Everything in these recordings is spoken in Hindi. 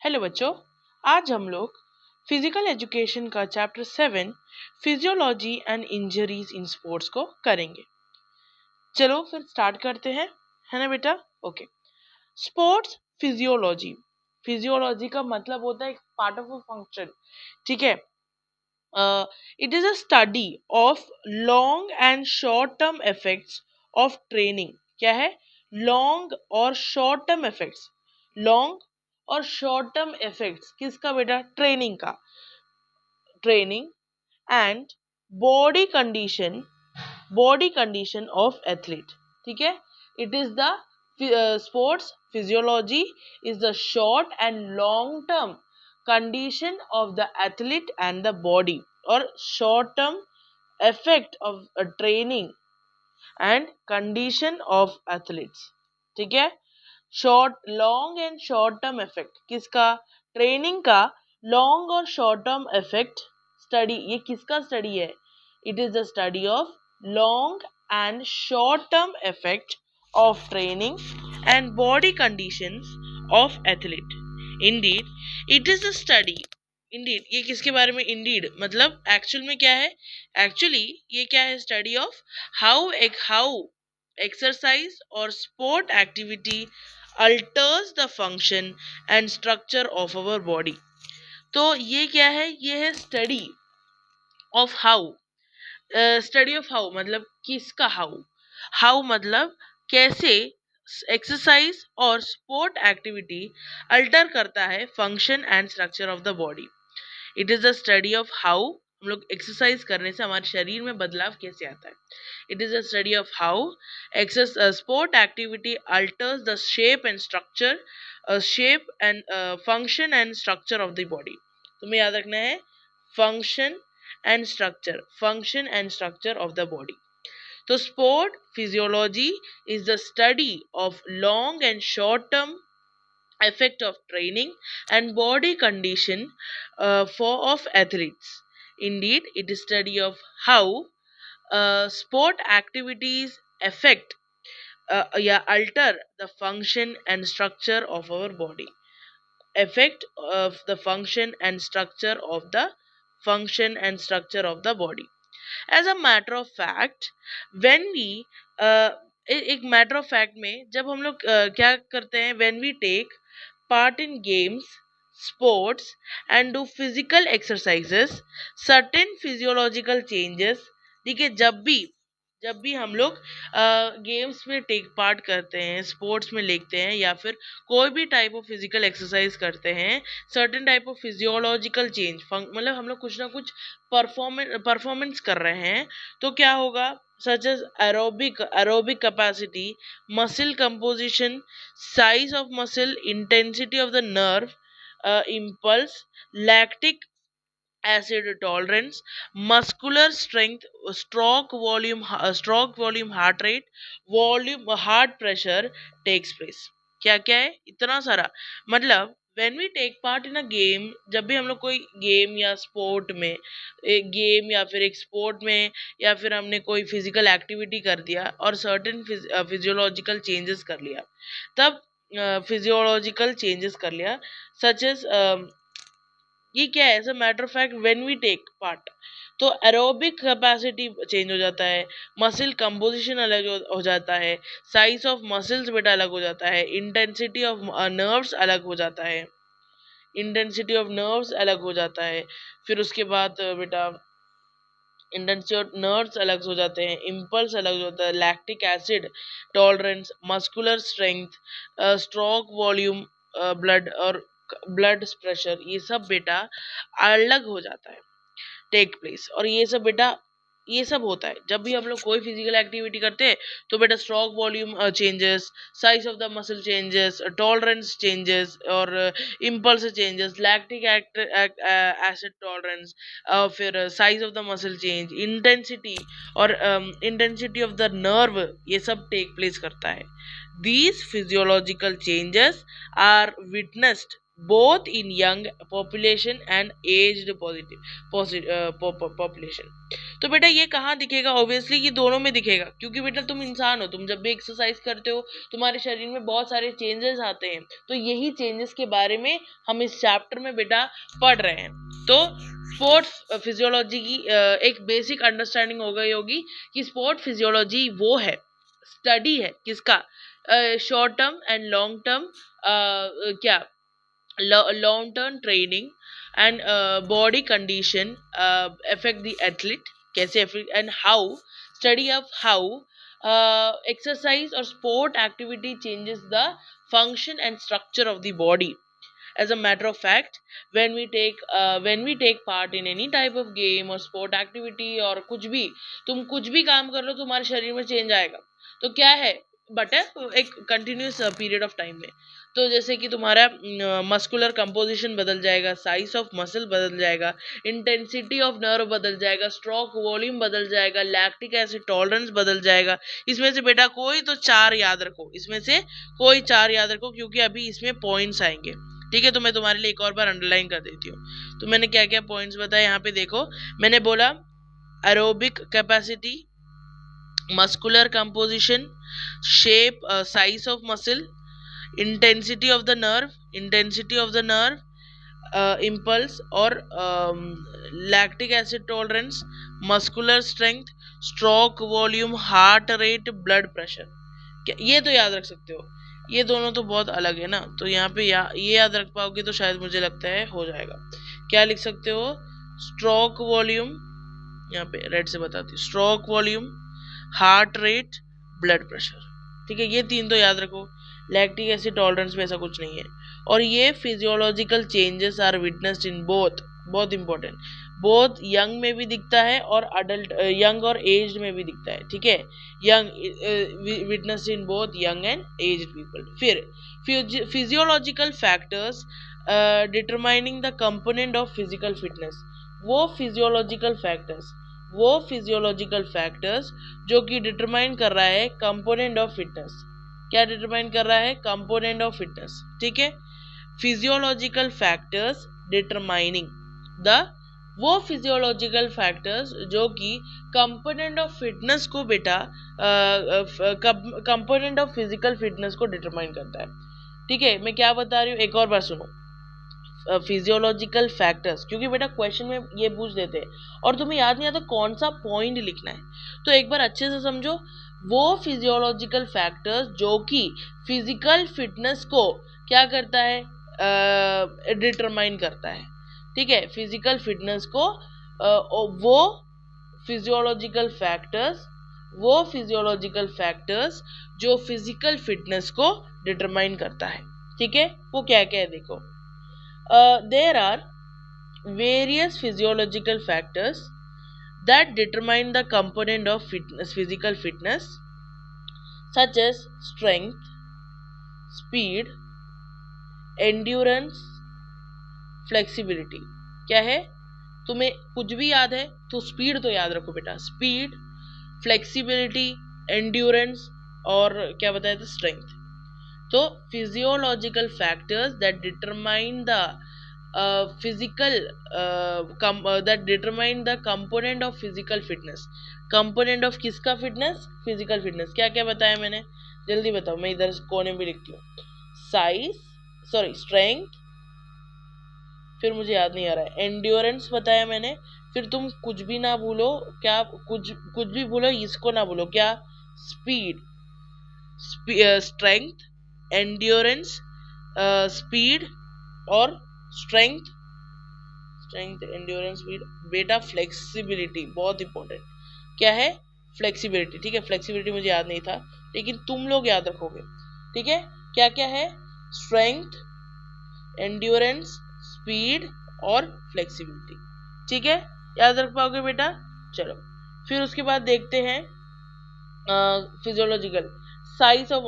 हेलो बच्चों, आज हम लोग फिजिकल एजुकेशन का chapter 7 physiology and injuries in sports को करेंगे। चलो फिर स्टार्ट करते हैं, है ना बेटा? ओके। स्पोर्ट्स फिजियोलॉजी, फिजियोलॉजी का मतलब होता है पार्ट ऑफ अ फंक्शन, ठीक है। It is a study of long and short term effects of training. क्या है? लॉन्ग और शॉर्ट टर्म इफेक्ट्स। लॉन्ग और शॉर्ट टर्म इफेक्ट्स किसका बेटा? ट्रेनिंग का। Training and body condition, body condition of athlete, ठीक है। It is the sports physiology is the short and long term condition of the athlete and the body, और short term effect of a training and condition of athletes, ठीक है। Short long and short term effect किसका? ट्रेनिंग का लॉन्ग और शॉर्ट टर्म इफेक्ट स्टडी। ये किसका स्टडी है? It is the study of long and short term effect of training and body conditions of athlete. Indeed it is the study. Indeed ये किसके बारे में? इंडीड मतलब एक्चुअल में क्या है? एक्चुअली ये क्या है? Study of how exercise or sport activity alters the function and structure of our body। तो ये क्या है? ये है study of how. Study of how मतलब किसका? हाउ। हाउ मतलब कैसे एक्सरसाइज और स्पोर्ट एक्टिविटी अल्टर करता है function and structure of the body. It is the study of how हम लोग एक्सरसाइज करने से हमारे शरीर में बदलाव कैसे आता है। It is a study of how sport activity alters the shape and structure, shape and function and structure of the body. तुम्हें याद रखना है function and structure, function and structure of the body. तो sport physiology is the study of long and short term effect of training and body condition of athletes. Indeed, it is study of how sport activities affect alter the function and structure of our body. Effect of the function and structure of the function and structure of the body. As a matter of fact, when we एक मैटर ऑफ फैक्ट में जब हम लोग क्या करते हैं? when we take part in games, sports and do physical exercises, certain physiological changes, ठीक है। जब भी हम लोग गेम्स में टेक पार्ट करते हैं, स्पोर्ट्स में लेते हैं या फिर कोई भी टाइप ऑफ फिजिकल एक्सरसाइज करते हैं, certain type of physiological change मतलब हम लोग कुछ ना कुछ परफॉर्मेंस कर रहे हैं, तो क्या होगा? such as aerobic capacity, muscle composition, size of muscle, intensity of the nerve impulse, lactic acid tolerance, muscular strength, stroke volume, heart rate, volume, heart pressure takes place। क्या क्या है? इतना सारा। मतलब when we take part in a game, जब भी हम लोग कोई गेम या स्पोर्ट में, एक गेम या फिर एक स्पोर्ट में या फिर हमने कोई फिजिकल एक्टिविटी कर दिया और सर्टेन फिजियोलॉजिकल चेंजेस कर लिया, तब फिजियोलॉजिकल चेंजेस कर लिया सच एज ये क्या है? As a matter of fact when we take part, तो एरोबिक कैपेसिटी चेंज हो जाता है, मसल कंपोजिशन अलग हो जाता है, साइज ऑफ मसल्स बेटा अलग हो जाता है, इंटेंसिटी ऑफ नर्व्स अलग हो जाता है, इंटेंसिटी ऑफ नर्व्स अलग हो जाता है। फिर उसके बाद बेटा इंटेंसिटी ऑफ नर्व्स अलग हो जाते हैं, इम्पल्स अलग हो जाता है, lactic acid tolerance, muscular strength, stroke volume, blood और ब्लड प्रेशर, ये सब बेटा अलग हो जाता है, टेक प्लेस। और ये सब बेटा ये सब होता है जब भी हम लोग कोई फिजिकल एक्टिविटी करते हैं, तो बेटा stroke volume changes, size of the muscle changes, tolerance changes और impulse changes, lactic acid tolerance, फिर size of the muscle change, intensity और इंटेंसिटी ऑफ द नर्व, ये सब टेक प्लेस करता है। These physiological changes are witnessed both in young population and aged population। तो बेटा ये कहाँ दिखेगा? ऑब्वियसली ये दोनों में दिखेगा, क्योंकि बेटा तुम इंसान हो, तुम जब भी एक्सरसाइज करते हो तुम्हारे शरीर में बहुत सारे चेंजेस आते हैं, तो यही चेंजेस के बारे में हम इस चैप्टर में बेटा पढ़ रहे हैं। तो स्पोर्ट्स फिजियोलॉजी की एक बेसिक अंडरस्टैंडिंग हो गई होगी कि स्पोर्ट फिजियोलॉजी वो है, स्टडी है किसका? Short term and long term, क्या long term training and body condition affect the athlete, कैसे affect, and how study of how exercise or sport activity changes the function and structure of the body. As a matter of fact, when we take part in any type of game or sport activity, और कुछ भी, तुम कुछ भी काम कर लो तुम्हारे शरीर में चेंज आएगा। तो क्या है बट एक कंटिन्यूस पीरियड ऑफ टाइम में। तो जैसे कि तुम्हारा मस्कुलर कंपोजिशन बदल जाएगा, साइज ऑफ मसल बदल जाएगा, इंटेंसिटी ऑफ नर्व बदल जाएगा, स्ट्रोक वॉल्यूम बदल जाएगा, लैक्टिक एसिड टॉलरेंस बदल जाएगा। इसमें से बेटा कोई तो 4 याद रखो, इसमें से कोई 4 याद रखो, क्योंकि अभी इसमें पॉइंट्स आएंगे। ठीक है, तो मैं तुम्हारे लिए एक और बार अंडरलाइन कर देती हूँ। तो मैंने क्या क्या पॉइंट्स बताए यहाँ पे देखो। मैंने बोला aerobic capacity, muscular composition, shape, size of muscle, intensity of the nerve, impulse or lactic acid tolerance, muscular strength, stroke volume, heart rate, blood pressure। ये तो याद रख सकते हो, ये दोनों तो बहुत अलग है ना, तो यहाँ पे ये याद रख पाओगे तो शायद मुझे लगता है हो जाएगा। क्या लिख सकते हो? स्ट्रोक वॉल्यूम, यहाँ पे रेड से बताती हूँ, stroke volume, heart rate, blood pressure. ठीक है, ये 3 तो याद रखो। लैक्टिक एसिड टॉलरेंस में ऐसा कुछ नहीं है। और ये physiological changes are witnessed in both, बहुत इंपॉर्टेंट, बोथ यंग में भी दिखता है और अडल्ट, यंग और एज्ड में भी दिखता है। ठीक है, young witnessed in both young and aged people. फिर physiological factors determining the component of physical fitness. वो फिजियोलॉजिकल फैक्टर्स जो कि डिटरमाइन कर रहा है कंपोनेंट ऑफ फिटनेस। क्या डिटरमाइन कर रहा है? Component of fitness. ठीक है, फिजियोलॉजिकल फैक्टर्स डिटरमाइनिंग द, वो फिजियोलॉजिकल फैक्टर्स जो कि कंपोनेंट ऑफ फिटनेस को बेटा कंपोनेंट ऑफ फिजिकल फिटनेस को डिटरमाइन करता है। ठीक है, मैं क्या बता रही हूँ एक और बार सुनो। फिजियोलॉजिकल फैक्टर्स, क्योंकि बेटा क्वेश्चन में ये पूछ देते हैं और तुम्हें याद नहीं आता कौन सा पॉइंट लिखना है, तो एक बार अच्छे से समझो। वो फिजियोलॉजिकल फैक्टर्स जो कि फिजिकल फिटनेस को क्या करता है? डिटरमाइन करता है। ठीक है, फिजिकल फिटनेस को वो फिजियोलॉजिकल फैक्टर्स जो फिजिकल फिटनेस को डिटरमाइन करता है। ठीक है, वो क्या क्या है देखो। There are various physiological factors that determine the component of physical fitness, such as strength, speed, endurance, flexibility। क्या है? तुम्हें कुछ भी याद है तो स्पीड तो याद रखो बेटा, स्पीड, फ्लेक्सिबिलिटी, एंड्योरेंस और क्या बताया था? स्ट्रेंथ। तो physiological factors that determine the component of physical fitness. Component of किसका फिटनेस? Physical fitness. क्या क्या बताया मैंने? जल्दी बताओ, मैं इधर कोने में लिखती हूँ। स्ट्रेंथ, फिर मुझे याद नहीं आ रहा है, एंड्योरेंस बताया मैंने, फिर तुम कुछ भी ना भूलो, क्या कुछ भी भूलो, इसको ना भूलो, क्या? स्पीड, स्ट्रेंथ, एंड्योरेंस, स्पीड और स्ट्रेंथ, एंड्योरेंस, स्पीड। बेटा फ्लेक्सिबिलिटी बहुत इंपॉर्टेंट। क्या है? फ्लेक्सिबिलिटी। ठीक है, फ्लेक्सिबिलिटी मुझे याद नहीं था, लेकिन तुम लोग याद रखोगे। ठीक है, क्या क्या है? स्ट्रेंथ, एंड्योरेंस, स्पीड और फ्लेक्सिबिलिटी। ठीक है, याद रख पाओगे बेटा? चलो फिर उसके बाद देखते हैं फिजियोलॉजिकल साइज ऑफ,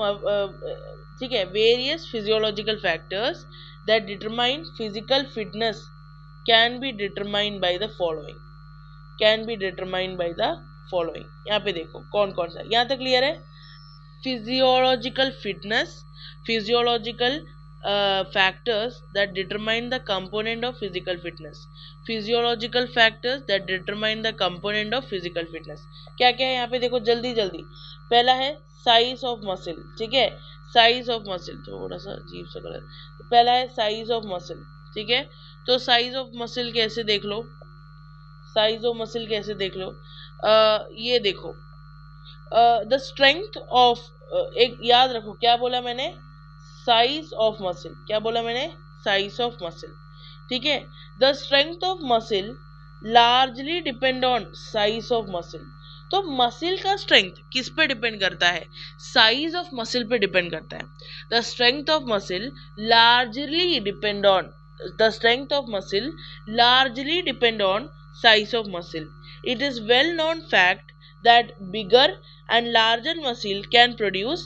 ठीक है, various physiological factors that determine physical fitness can be determined by the following. यहाँ पे देखो कौन कौन सा, यहाँ तक क्लियर है? Physiological fitness, physiological factors that determine the component of physical fitness. Physiological factors that determine the component of physical fitness. क्या क्या है यहाँ पे देखो जल्दी जल्दी. पहला है साइज ऑफ मसल. ठीक है, साइज ऑफ मसल थोड़ा सा अजीब सा कलर. पहला है साइज ऑफ मसल. ठीक है, तो साइज ऑफ मसल कैसे देख लो, साइज ऑफ मसल कैसे देख लो. ये देखो द स्ट्रेंथ ऑफ, एक याद रखो क्या बोला मैंने, साइज ऑफ मसल. क्या बोला मैंने, साइज ऑफ मसल. ठीक है, the strength of muscle largely depend on size of muscle. तो मसल का स्ट्रेंथ किस पे डिपेंड करता है, साइज ऑफ मसल पे डिपेंड करता है. The strength of muscle largely depend on, the strength of muscle largely depend on size of muscle. It is well known fact that bigger and larger muscle can produce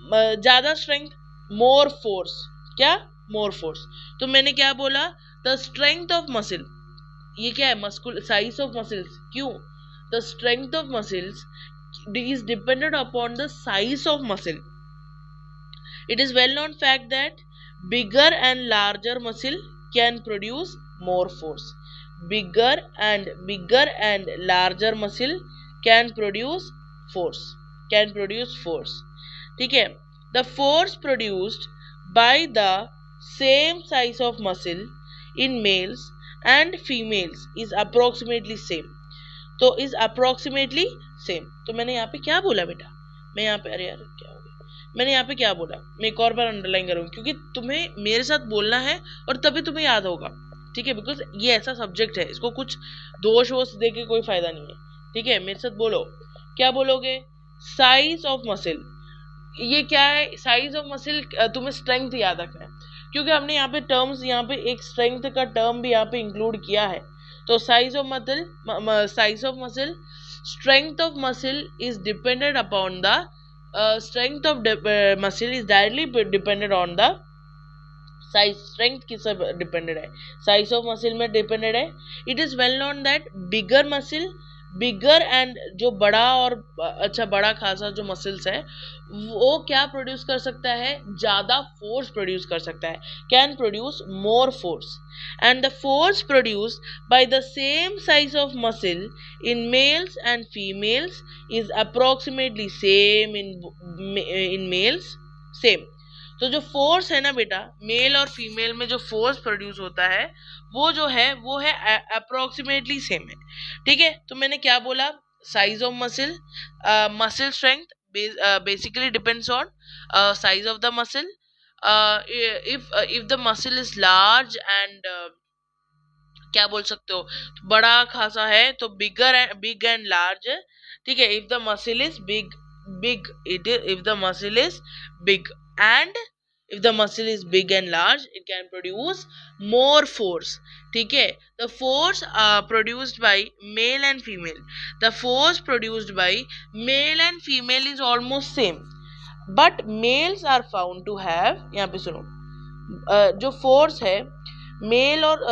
ज़्यादा strength, more force. क्या, more force. तो मैंने क्या बोला, the strength of muscle. ये क्या है, मस्कुल size of muscles. क्यों, the strength of muscles is dependent upon the size of muscle. It is well known fact that bigger and larger muscle can produce more force. Bigger and larger muscle can produce force, can produce force. ठीक है, the force produced by the same size of muscle in males and females is approximately same. तो is approximately same. तो मैंने यहाँ पे क्या बोला बेटा, मैं यहाँ पे, अरे यार क्या हो गया, मैंने यहाँ पे क्या बोला, मैं एक और बार अंडरलाइन करूँगी क्योंकि तुम्हें मेरे साथ बोलना है और तभी तुम्हें याद होगा. ठीक है, बिकॉज ये ऐसा सब्जेक्ट है, इसको कुछ दोष वोष दे के कोई फायदा नहीं है. ठीक है, मेरे साथ बोलो, क्या बोलोगे, साइज ऑफ मसल. ये क्या है, साइज ऑफ मसल, तुम्हें स्ट्रेंथ याद रखना है क्योंकि हमने यहाँ पे टर्म्स, यहाँ पे एक स्ट्रेंथ का टर्म भी यहाँ पे इंक्लूड किया है. तो size of muscle, size of muscle, strength of muscle is dependent upon the, strength of muscle is directly dependent on the size. Strength किस डिपेंडेड है, साइज ऑफ मसल में डिपेंडेड है. It is well known that bigger muscle, bigger and जो बड़ा और अच्छा बड़ा खासा जो मसल्स है वो क्या प्रोड्यूस कर सकता है, ज्यादा फोर्स प्रोड्यूस कर सकता है, can produce more force. And the force produce by the same size of muscle in males and females is approximately same in males, same. तो जो फोर्स है ना बेटा, मेल और फीमेल में जो फोर्स प्रोड्यूस होता है वो जो है वो है अप्रोक्सीमेटली सेम है. ठीक है, तो मैंने क्या बोला, size of muscle, muscle strength basically depends on size of the muscle. If the muscle is large and क्या बोल सकते हो, बड़ा खासा है तो big and large. ठीक है, if the muscle is big if the muscle is big and if the muscle is big and large it can produce more force. ठीक है, the force produced by male and female, the force produced by male and female is almost same but males are found to have, यहाँ पे सुनो, जो force है मेल और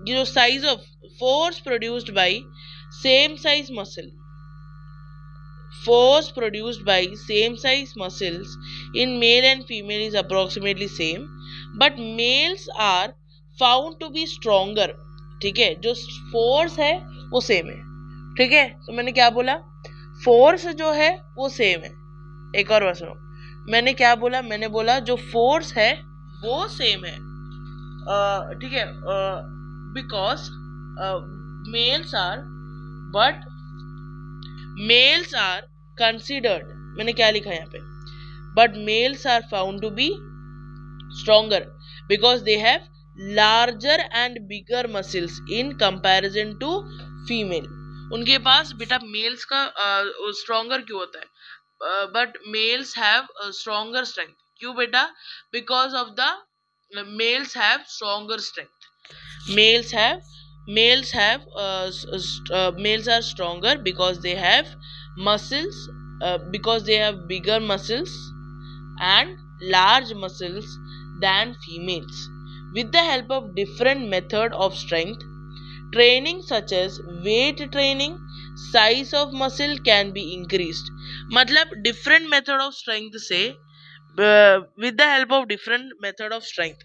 जो size of force produced by same size muscle, force produced by same size muscles in male and female is approximately same but males are found to be stronger. ठीक है, जो फोर्स है वो सेम है. ठीक है, तो मैंने क्या बोला, फोर्स जो है वो सेम है. एक और बार सुनो, मैंने क्या बोला, मैंने बोला जो फोर्स है वो सेम है. ठीक है, because males are, but males are considered, मैंने क्या लिखा यहाँ पे, but males are found to be stronger because they have larger and bigger muscles in comparison to female. उनके पास बेटा मेल्स का स्ट्रॉन्गर क्यों होता है, but males have stronger strength. क्यों बेटा, because of the males have stronger strength. Males are stronger because they have muscles, because they have bigger muscles and large muscles than females. With the help of different method of strength training such as weight training, size of muscle can be increased. मतलब different method of strength से with the help of different method of strength.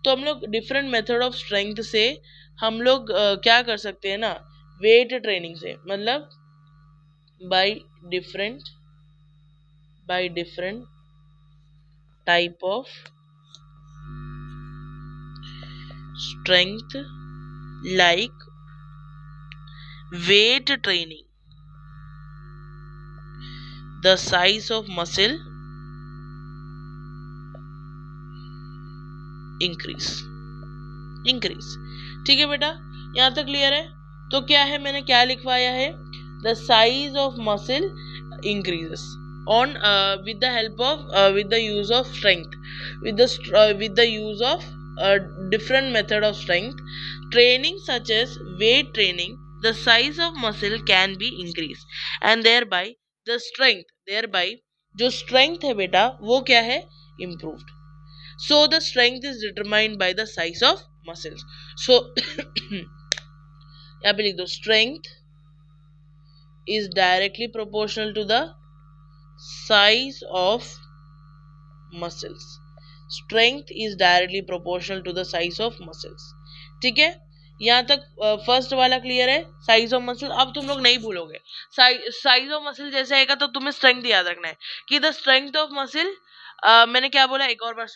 तो हम लोग डिफरेंट मेथड ऑफ स्ट्रेंथ से हम लोग क्या कर सकते हैं ना, वेट ट्रेनिंग से, मतलब by different type of strength like weight training, the size of muscle increase. ठीक है बेटा, यहाँ तक क्लियर है? तो क्या है, मैंने क्या लिखवाया है, the size of muscle increases on with the help of with the use of strength, with the use of different method of strength training such as weight training. The size of muscle can be increased and thereby the strength, thereby जो strength है बेटा वो क्या है, improved. So the strength is determined by the size of muscles. So यहाँ पे लिख दो, strength is directly proportional to the size of muscles. Strength is directly proportional to the size of muscles. ठीक है, यहाँ तक फर्स्ट वाला क्लियर है, साइज ऑफ मसल. अब तुम लोग नहीं भूलोगे, साइज ऑफ मसल जैसे आएगा तो तुम्हें स्ट्रेंथ याद रखना है कि द स्ट्रेंथ ऑफ मसल, मैंने क्या बोला एक और बार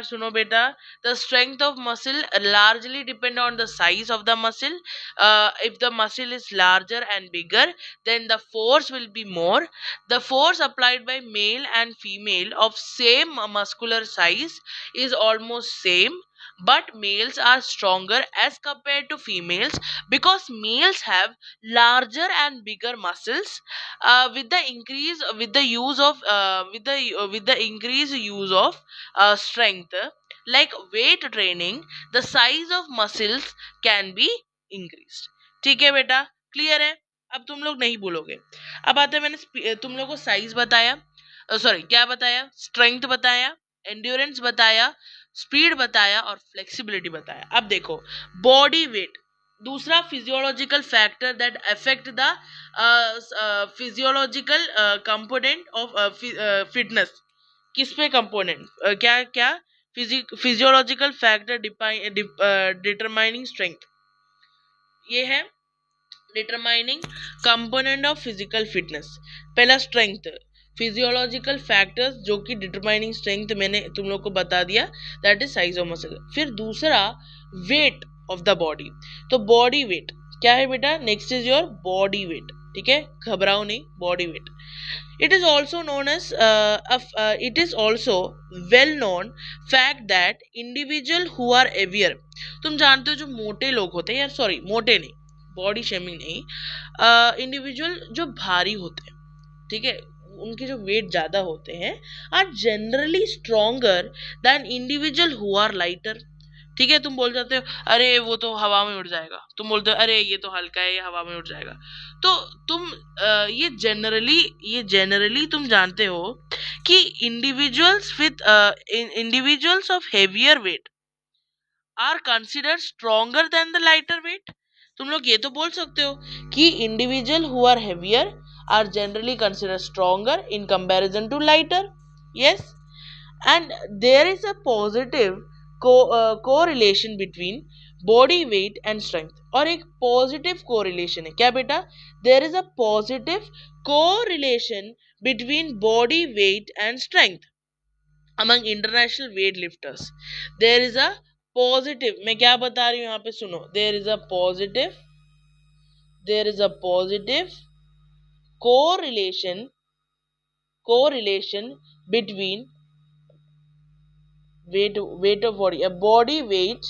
सुनो, बेटा. The strength of muscle largely depend on the size of the muscle. If the muscle is larger and bigger then the force will be more. The force applied by male and female of same muscular size is almost same, but males are stronger as compared to females because males have larger and bigger muscles. With the increased use of strength like weight training, the size of muscles can be increased. ठीक है बेटा, क्लियर है? अब तुम लोग नहीं बोलोगे. अब आता है, मैंने तुम लोग को साइज बताया, सॉरी क्या बताया, स्ट्रेंथ बताया, एंड्योरेंस बताया, स्पीड बताया और फ्लेक्सिबिलिटी बताया. अब देखो बॉडी वेट, दूसरा physiological factor that affect the physiological component of fitness. किस पे कंपोनेंट, क्या क्या फिजियोलॉजिकल फैक्टर डिटरमाइनिंग स्ट्रेंथ, ये है determining component of physical fitness. पहला स्ट्रेंथ, फिजियोलॉजिकल फैक्टर्स जो कि डिटरमाइनिंग स्ट्रेंथ मैंने तुम लोग को बता दिया, that is size of muscle. फिर दूसरा वेट ऑफ द बॉडी. तो बॉडी वेट क्या है बेटा, next is your body weight. ठीक है, घबराओ नहीं, body weight. It is also known as it is also well known fact that individual who are heavier, तुम जानते हो जो मोटे लोग होते हैं, यार सॉरी मोटे नहीं, बॉडी शेमिंग नहीं, इंडिविजुअल जो भारी होते हैं, ठीक है, उनके जो वेट ज्यादा होते हैं, are generally stronger than individual who are lighter. ठीक है, तुम बोल जाते हो अरे वो तो हवा में उड़ जाएगा, तुम बोलते हो अरे ये तो हल्का है, ये हवा में उड़ जाएगा. तो तुम ये जनरली तुम जानते हो कि individuals of heavier weight are considered stronger than the lighter weight. तुम लोग ये तो बोल सकते हो कि individual who are heavier are generally considered stronger in comparison to lighter. Yes, and there is a positive correlation between body weight and strength. और एक positive correlation है क्या बेटा, there is a positive correlation between body weight and strength among international weightlifters. There is a positive, मैं क्या बता रही हूँ यहाँ पे सुनो, there is a positive correlation between weight of body, a body weight,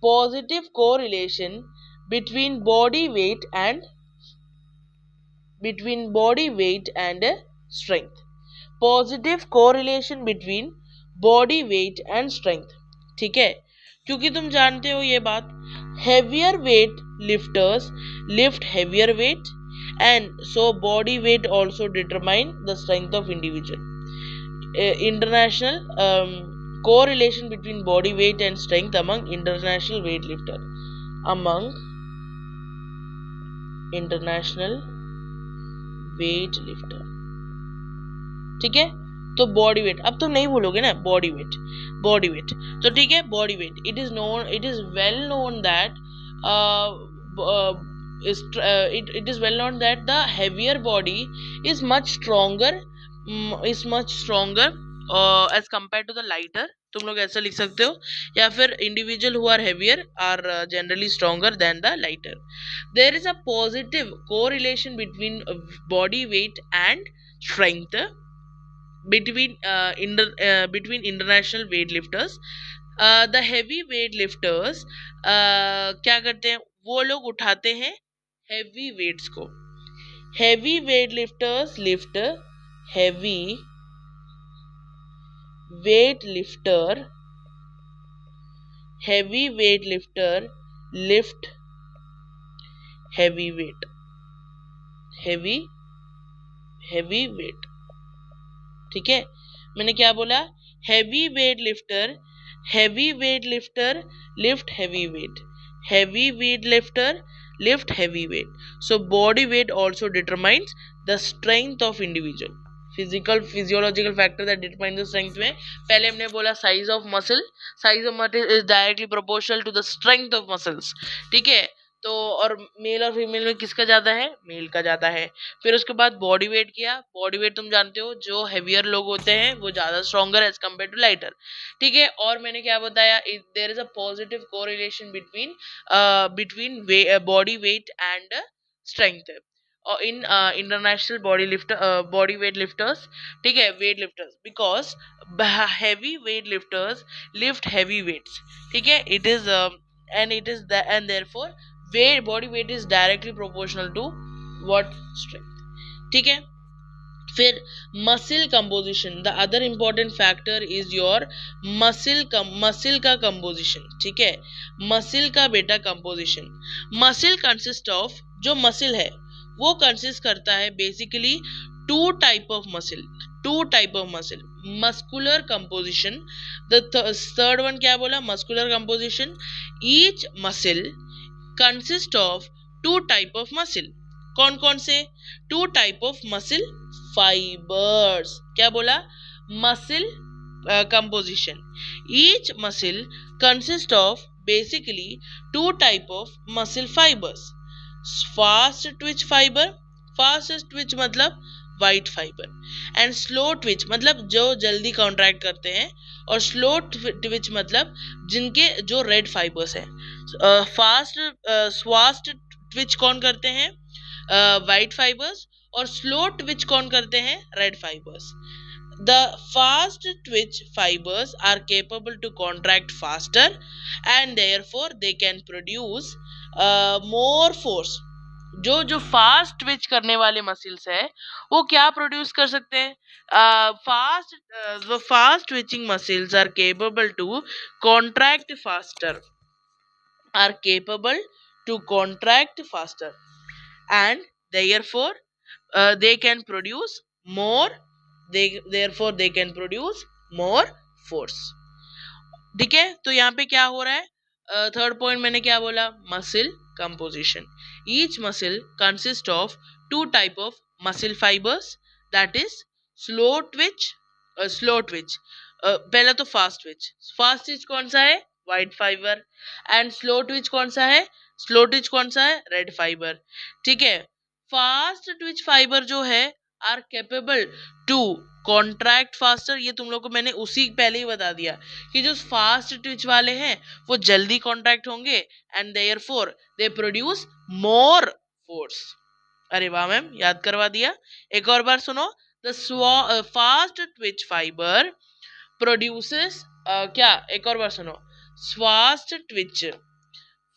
positive correlation between body weight and strength. Positive correlation between body weight and strength. ठीक है, क्योंकि तुम जानते हो ये बात, heavier weight lifters lift heavier weight and so body weight also determine the strength of individual. International correlation between body weight and strength among international weightlifter. ठीक है, तो बॉडी वेट, अब तुम नहीं भूलोगे ना बॉडी वेट, बॉडी वेट, तो ठीक है body weight, it is known, it is well known that it is well known that the heavier body is much stronger, as compared to the lighter. तुम लोग ऐसा लिख सकते हो, या फिर individual who are heavier are generally stronger than the lighter. There is a positive correlation between body weight and strength between international weightlifters. The heavy weightlifters क्या करते हैं, वो लोग उठाते हैं heavy weights को. Heavy weightlifters lift heavy weightlifter heavy weightlifter lift heavy weight, heavy weight. ठीक है, मैंने क्या बोला, heavy weightlifter lift heavy weight, heavy weightlifter lift heavy weight. So body weight also determines the strength of individual. Physiological factor that determines the strength में पहले हमने बोला size of muscle is directly proportional to the strength of muscles. ठीक है, तो और मेल और फीमेल में किसका ज्यादा है, मेल का ज्यादा है. फिर उसके बाद बॉडी वेट किया, बॉडी वेट तुम जानते हो जो हेवियर लोग होते हैं वो ज्यादा stronger as compare to lighter. ठीक है, और मैंने क्या बताया, there is a positive correlation between body weight and strength in international body weight lifters. ठीक है, weight lifters, because heavy weight lifters lift heavy weights. ठीक है, it is and therefore body weight is directly proportional to what, strength. ठीक है, फिर muscle composition, the other important factor is your muscle का कंपोजिशन. ठीक है, मसल का बेटा कंपोजिशन, मसल कंसिस्ट ऑफ, जो मसल है वो कंसिस्ट करता है basically two type of muscle, muscular composition. The third one क्या बोला, muscular composition. Each muscle consist of two type of muscle. कौन कौन से, two type of muscle fibres. क्या बोला, muscle composition. Each muscle consist of basically two type of muscle fibers. Fast twitch fiber, fast twitch मतलब white fibre, and slow twitch मतलब जो जल्दी कॉन्ट्रैक्ट करते हैं, और स्लो ट्विच मतलब जिनके जो रेड फाइबर्स हैं. फास्ट ट्विच कौन करते हैं, वाइट फाइबर्स, और स्लो ट्विच कौन करते हैं, red fibres. The fast twitch fibers are capable to contract faster and therefore they can produce more force. जो फास्ट ट्विच करने वाले मसल्स है वो क्या प्रोड्यूस कर सकते हैं, fast twitching muscles are capable to contract faster and therefore they can produce more force. ठीक है, तो यहाँ पे क्या हो रहा है, थर्ड पॉइंट मैंने क्या बोला, muscle composition. Each muscle consist of two type of muscle fibres, that is slow twitch. पहला तो फास्ट ट्विच कौन सा है, white fibre, and slow twitch कौन सा है, रेड फाइबर. ठीक है, फास्ट ट्विच फाइबर जो है are capable to contract faster. ये तुम लोग को मैंने उसी पहले ही बता दिया कि जो फास्ट ट्विच वाले हैं वो जल्दी कॉन्ट्रैक्ट होंगे, and therefore they produce more force. अरे वाह मैम, याद करवा दिया. एक और बार सुनो, the fast twitch fibre produces क्या, एक और बार सुनो,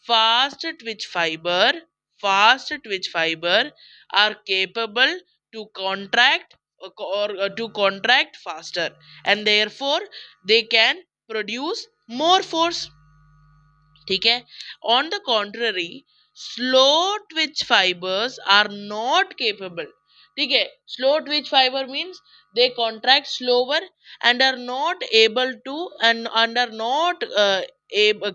fast twitch fiber are capable to contract faster, and therefore they can produce more force. ठीक है, on the contrary slow twitch fibers are not capable. ठीक है, slow twitch fiber means they contract slower and are not able to and are not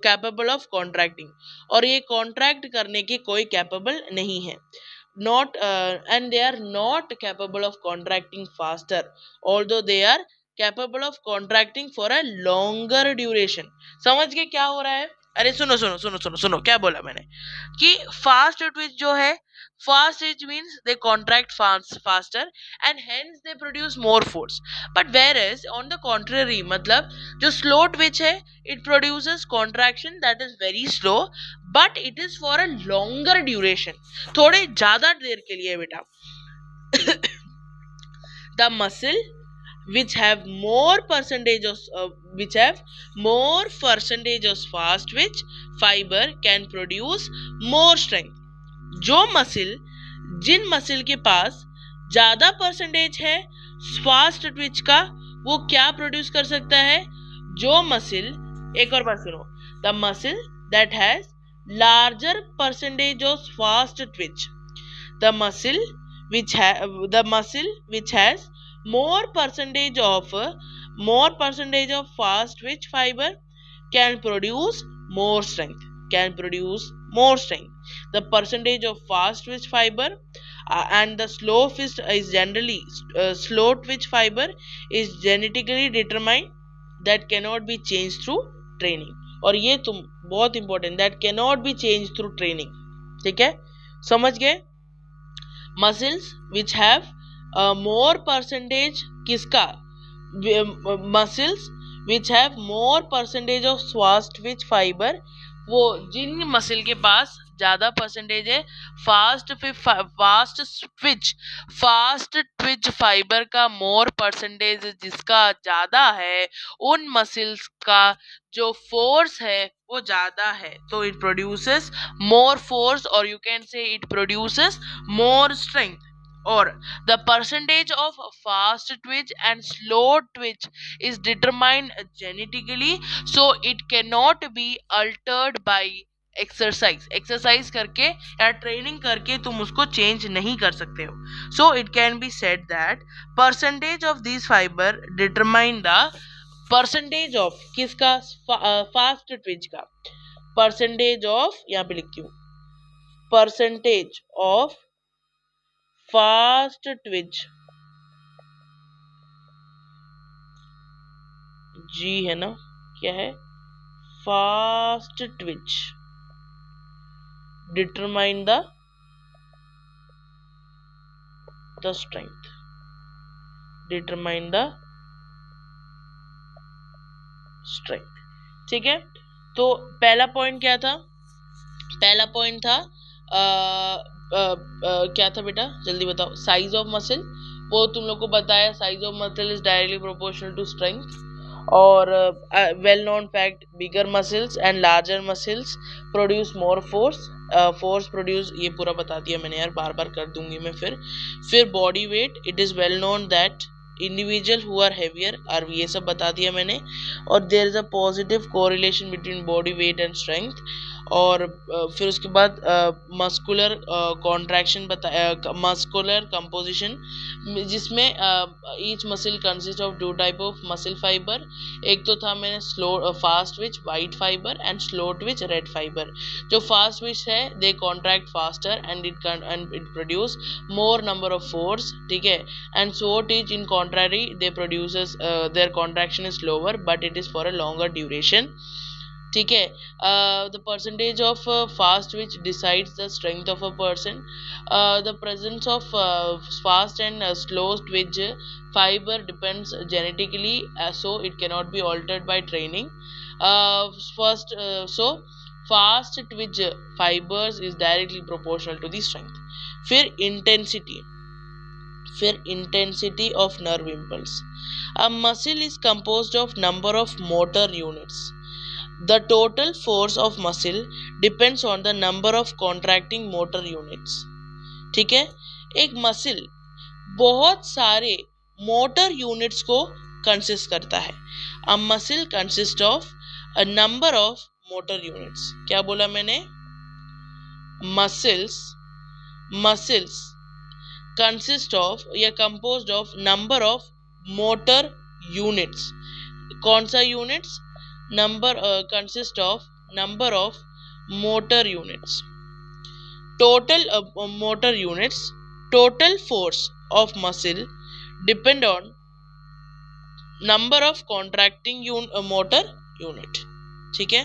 capable of contracting, और ये कॉन्ट्रैक्ट करने के कोई कैपेबल नहीं है. not and they are not capable of contracting faster, although they are capable of contracting for a longer duration. समझ गए क्या हो रहा है? अरे सुनो सुनो सुनो सुनो सुनो, क्या बोला मैंने कि फास्ट ट्विच जो है, fast twitch means they contract faster and hence they produce more force, but where is on the contrary, मतलब जो स्लो ट्विच है, it produces contraction that is very slow, but it is for a longer duration, थोड़े ज्यादा देर के लिए बेटा. The muscle which have more percentage of fast twitch fiber can produce more strength. जो मसिल, जिन मसिल के पास ज्यादा परसेंटेज है फास्ट ट्विच का, वो क्या प्रोड्यूस कर सकता है? जो मसिल, एक और बात सुनो, the muscle that has larger percentage of fast Twitch, the muscle which has more percentage of fast twitch fiber can produce more strength. The percentage of fast twitch fiber and the slow twitch fiber is genetically determined, that cannot be changed through training. और ये तुम बहुत important, that cannot be changed through training. ठीक है, समझ गए? Muscles which have more percentage, किसका? Muscles which have more percentage of fast twitch fiber, वो जिन मसल के पास ज्यादा परसेंटेज है फास्ट ट्विच फाइबर का, मोर परसेंटेज जिसका ज्यादा है, उन मसल्स का जो फोर्स है वो ज्यादा है, तो इट प्रोड्यूसेस मोर फोर्स, और you can say it produces more strength. Or the percentage of fast twitch and slow twitch is determined genetically, so it cannot be altered by exercise करके या ट्रेनिंग करके तुम उसको चेंज नहीं कर सकते हो. So it can be said that percentage of this fibre determine the percentage of किसका? फास्ट ट्विच का. परसेंटेज ऑफ, यहाँ पे लिखती हूँ, परसेंटेज ऑफ फास्ट ट्विच, जी है ना, क्या है? Fast Twitch determine the strength, determine the strength. ठीक है, तो पहला पॉइंट क्या था? पहला पॉइंट था क्या था बेटा, जल्दी बताओ. साइज ऑफ मसल, वो तुम लोग को बताया, size of muscle is directly proportional to strength. और well known fact, bigger muscles and larger muscles produce more force produce, ये पूरा बता दिया मैंने यार, बार बार कर दूंगी मैं. फिर body weight, it is well known that individual who are heavier are, ये सब बता दिया मैंने. और there is a positive correlation between body weight and strength. और फिर उसके बाद मस्कुलर कॉन्ट्रैक्शन बताया, मस्कुलर कंपोजिशन, जिसमें each muscle consist of two type of muscle fibre. एक तो था मैंने slow fast twitch white fibre and slow twitch red fibre. जो फास्ट ट्विच है दे contract faster and it produce more number of force. ठीक है, and slow twitch in contrary they produces their contraction is slower but it is for a longer duration. ठीक है, the percentage of fast twitch decides the strength of a person. The presence of fast and slow twitch fiber depends genetically, so it cannot be altered by training. So fast twitch fibers is directly proportional to the strength. फिर intensity of nerve impulse. A muscle is composed of number of motor units. The total force of muscle depends on the number of contracting motor units. ठीक है, एक मसल बहुत सारे मोटर यूनिट्स को कंसिस्ट करता है. A muscle consist of a number of motor units. क्या बोला मैंने? मसल्स कंसिस्ट ऑफ या composed of number of motor units. कौन सा units? Number consist of number of motor units. total motor units, total force of muscle depend on number of contracting motor unit. ठीक है,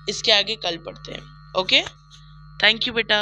इसके आगे कल पढ़ते हैं. ओके, थैंक यू बेटा.